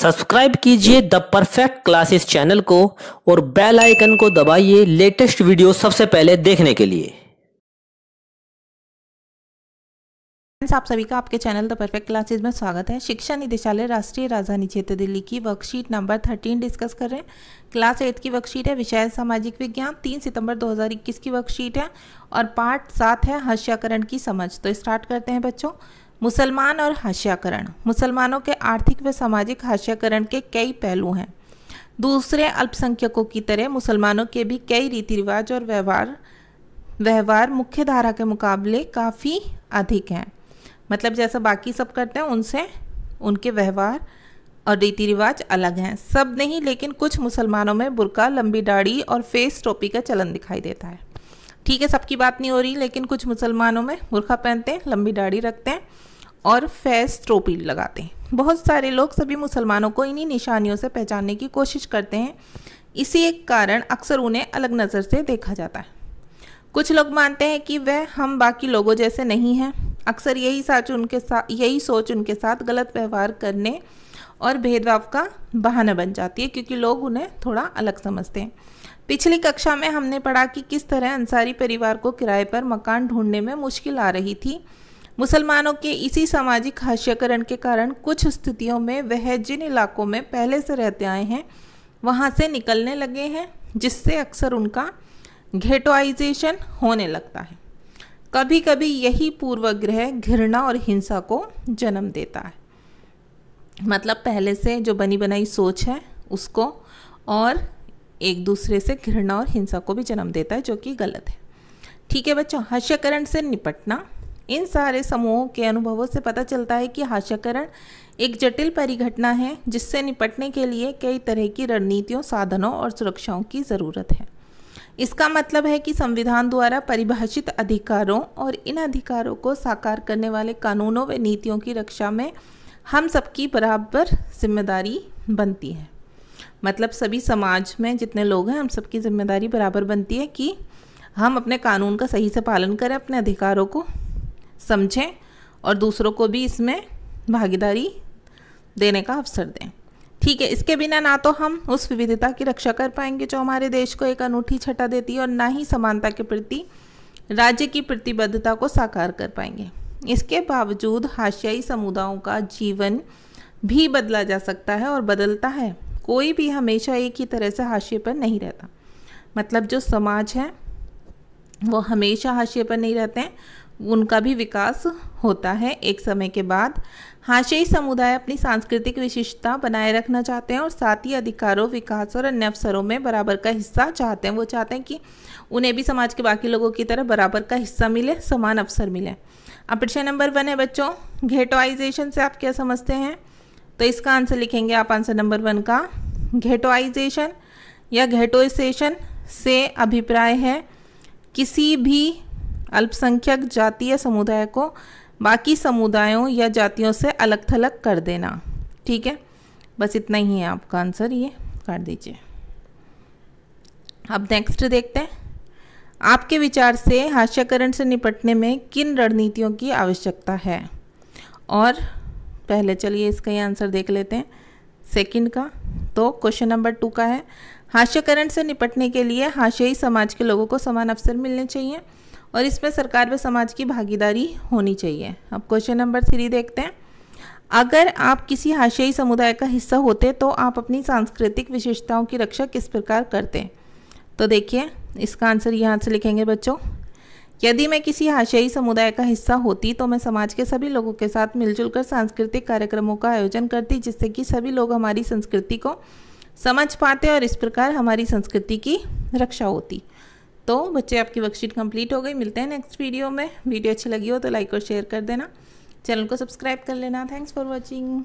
Subscribe कीजिए the perfect classes channel को और बेल आइकन को दबाइए लेटेस्ट वीडियो सबसे पहले देखने के लिए। आप सभी का आपके चैनल द परफेक्ट क्लासेस में स्वागत है। शिक्षा निदेशालय राष्ट्रीय राजधानी क्षेत्र दिल्ली की वर्कशीट नंबर 13 डिस्कस कर रहे हैं। क्लास 8 की वर्कशीट है, विषय सामाजिक विज्ञान, 3 सितंबर 2021 की वर्कशीट है और पार्ट 7 है हास्याकरण की समझ। तो स्टार्ट करते हैं बच्चों। मुसलमान और हास्याकरण। मुसलमानों के आर्थिक व सामाजिक हास्याकरण के कई पहलू हैं। दूसरे अल्पसंख्यकों की तरह मुसलमानों के भी कई रीति रिवाज और व्यवहार मुख्य धारा के मुकाबले काफ़ी अधिक हैं। मतलब जैसा बाकी सब करते हैं उनसे उनके व्यवहार और रीति रिवाज अलग हैं। सब नहीं, लेकिन कुछ मुसलमानों में बुर्का, लंबी दाढ़ी और फेस टोपी का चलन दिखाई देता है। ठीक है, सबकी बात नहीं हो रही, लेकिन कुछ मुसलमानों में बुर्का पहनते हैं, लंबी दाढ़ी रखते हैं और फेस टोपी लगाते हैं। बहुत सारे लोग सभी मुसलमानों को इन्हीं निशानियों से पहचानने की कोशिश करते हैं। इसी एक कारण अक्सर उन्हें अलग नज़र से देखा जाता है। कुछ लोग मानते हैं कि वह हम बाकी लोगों जैसे नहीं हैं। अक्सर यही सोच उनके साथ गलत व्यवहार करने और भेदभाव का बहाना बन जाती है, क्योंकि लोग उन्हें थोड़ा अलग समझते हैं। पिछली कक्षा में हमने पढ़ा कि किस तरह अंसारी परिवार को किराए पर मकान ढूंढने में मुश्किल आ रही थी। मुसलमानों के इसी सामाजिक हास्याकरण के कारण कुछ स्थितियों में वह जिन इलाकों में पहले से रहते आए हैं वहाँ से निकलने लगे हैं, जिससे अक्सर उनका घेटोइजेशन होने लगता है। कभी कभी यही पूर्वाग्रह घृणा और हिंसा को जन्म देता है। मतलब पहले से जो बनी बनाई सोच है उसको, और एक दूसरे से घृणा और हिंसा को भी जन्म देता है, जो कि गलत है। ठीक है बच्चों, हास्याकरण से निपटना। इन सारे समूहों के अनुभवों से पता चलता है कि हास्याकरण एक जटिल परिघटना है, जिससे निपटने के लिए कई तरह की रणनीतियों, साधनों और सुरक्षाओं की ज़रूरत है। इसका मतलब है कि संविधान द्वारा परिभाषित अधिकारों और इन अधिकारों को साकार करने वाले कानूनों व नीतियों की रक्षा में हम सबकी बराबर जिम्मेदारी बनती है। मतलब सभी समाज में जितने लोग हैं, हम सबकी जिम्मेदारी बराबर बनती है कि हम अपने कानून का सही से पालन करें, अपने अधिकारों को समझें और दूसरों को भी इसमें भागीदारी देने का अवसर दें। ठीक है, इसके बिना ना तो हम उस विविधता की रक्षा कर पाएंगे जो हमारे देश को एक अनूठी छटा देती है, और ना ही समानता के प्रति राज्य की प्रतिबद्धता को साकार कर पाएंगे। इसके बावजूद हाशियाई समुदायों का जीवन भी बदला जा सकता है और बदलता है। कोई भी हमेशा एक ही तरह से हाशिए पर नहीं रहता। मतलब जो समाज है वो हमेशा हाशिए पर नहीं रहते हैं, उनका भी विकास होता है एक समय के बाद। हाशियाई समुदाय अपनी सांस्कृतिक विशिष्टता बनाए रखना चाहते हैं और साथ ही अधिकारों, विकास और अन्य अवसरों में बराबर का हिस्सा चाहते हैं। वो चाहते हैं कि उन्हें भी समाज के बाकी लोगों की तरह बराबर का हिस्सा मिले, समान अवसर मिले। अब प्रश्न नंबर 1 है बच्चों, घेटोइजेशन से आप क्या समझते हैं? तो इसका आंसर लिखेंगे आप आंसर नंबर 1 का। घेटोइजेशन या घेटोइजेशन से अभिप्राय है किसी भी अल्पसंख्यक जाति या समुदाय को बाकी समुदायों या जातियों से अलग थलग कर देना। ठीक है, बस इतना ही है आपका आंसर, ये काट दीजिए। अब नेक्स्ट देखते हैं, आपके विचार से हास्याकरण से निपटने में किन रणनीतियों की आवश्यकता है? और पहले चलिए इसका ही आंसर देख लेते हैं सेकंड का। तो क्वेश्चन नंबर 2 का है, हास्याकरण से निपटने के लिए हाशियाई समाज के लोगों को समान अवसर मिलने चाहिए और इसमें सरकार व समाज की भागीदारी होनी चाहिए। अब क्वेश्चन नंबर 3 देखते हैं, अगर आप किसी हाशियाई समुदाय का हिस्सा होते तो आप अपनी सांस्कृतिक विशेषताओं की रक्षा किस प्रकार करते? तो देखिए इसका आंसर यहाँ से लिखेंगे बच्चों, यदि मैं किसी हाशियाई समुदाय का हिस्सा होती तो मैं समाज के सभी लोगों के साथ मिलजुल कर सांस्कृतिक कार्यक्रमों का आयोजन करती, जिससे कि सभी लोग हमारी संस्कृति को समझ पाते और इस प्रकार हमारी संस्कृति की रक्षा होती। तो बच्चे आपकी वर्कशीट कंप्लीट हो गई। मिलते हैं नेक्स्ट वीडियो में। वीडियो अच्छी लगी हो तो लाइक और शेयर कर देना, चैनल को सब्सक्राइब कर लेना। Thanks for watching.